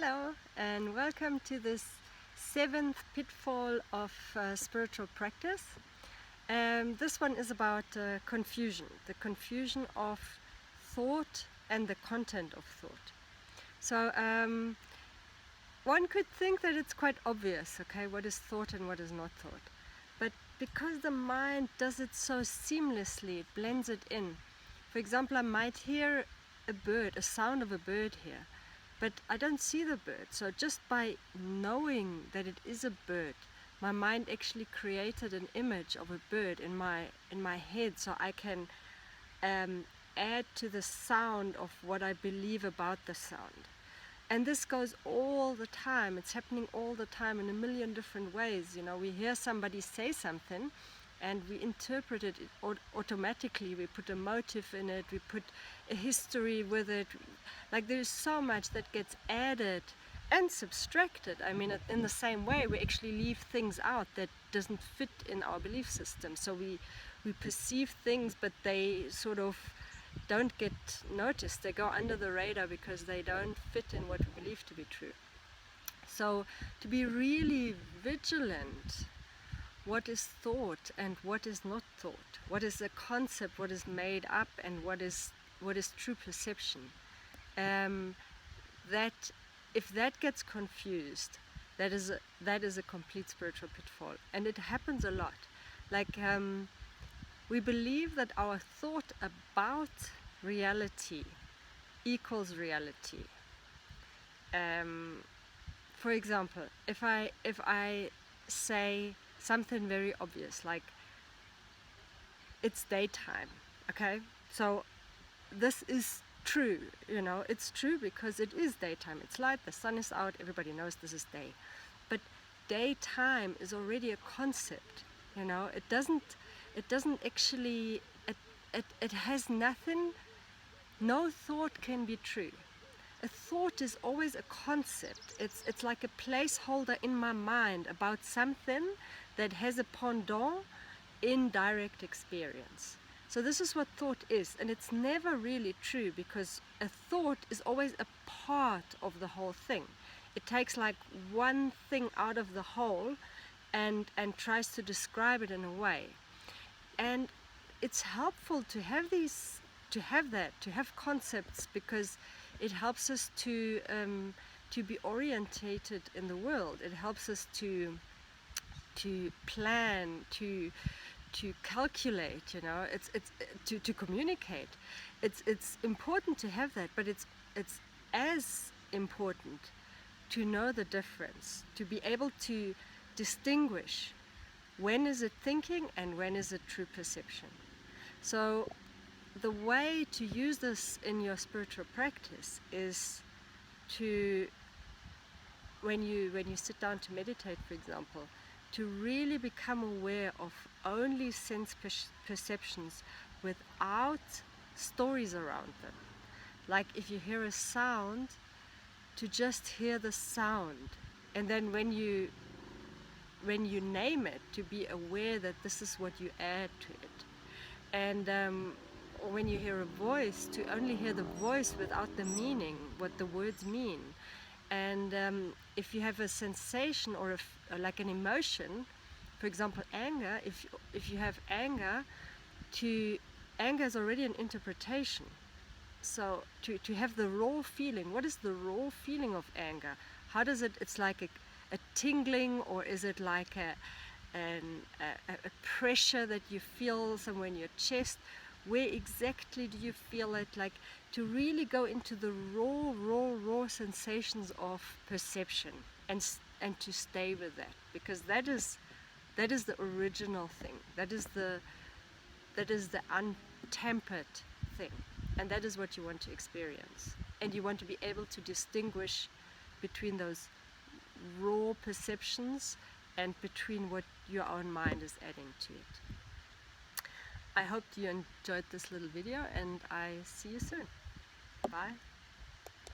Hello and welcome to this 7th pitfall of spiritual practice. This one is about confusion, the confusion of thought and the content of thought. So one could think that it's quite obvious, okay, what is thought and what is not thought. But because the mind does it so seamlessly, it blends it in. For example, I might hear a bird, a sound of a bird here, but I don't see the bird. So just by knowing that it is a bird, my mind actually created an image of a bird in my head, so I can add to the sound of what I believe about the sound. And this goes all the time. It's happening all the time in a million different ways. You know, we hear somebody say something and we interpret it automatically. We put a motive in it, we put a history with it. Like, there's so much that gets added and subtracted. I mean, in the same way, we actually leave things out that doesn't fit in our belief system. So we perceive things, but they sort of don't get noticed. They go under the radar because they don't fit in what we believe to be true. So to be really vigilant, what is thought and what is not thought, what is a concept, what is made up, and what is true perception. That if that gets confused, that is a complete spiritual pitfall, and it happens a lot. Like we believe that our thought about reality equals reality. For example, if I say something very obvious, like it's daytime, okay? So this is true, you know, it's true because it is daytime, it's light, the sun is out, everybody knows this is day. But daytime is already a concept, you know, it doesn't actually, it has nothing. No thought can be true. A thought is always a concept. It's like a placeholder in my mind about something that has a pendant in direct experience. So this is what thought is, and it's never really true, because a thought is always a part of the whole thing. It takes like one thing out of the whole and tries to describe it in a way. And it's helpful to have concepts, because it helps us to be orientated in the world. It helps us to plan, to calculate, you know, it's to communicate. It's important to have that, but it's as important to know the difference, to be able to distinguish when is it thinking and when is it true perception. So the way to use this in your spiritual practice is to, when you sit down to meditate, for example, to really become aware of only sense perceptions without stories around them. Like if you hear a sound, to just hear the sound, and then when you name it, to be aware that this is what you add to it. And when you hear a voice, to only hear the voice without the meaning, what the words mean. And if you have a sensation or like an emotion, for example anger, if you have anger, anger is already an interpretation. So to have the raw feeling, what is the raw feeling of anger? How does it's like a tingling, or is it like a pressure that you feel somewhere in your chest? Where exactly do you feel it? Like, to really go into the raw sensations of perception, and to stay with that, because that is the original thing. That is the untampered thing, and that is what you want to experience. And you want to be able to distinguish between those raw perceptions and between what your own mind is adding to it. I hope you enjoyed this little video, and I see you soon. Bye.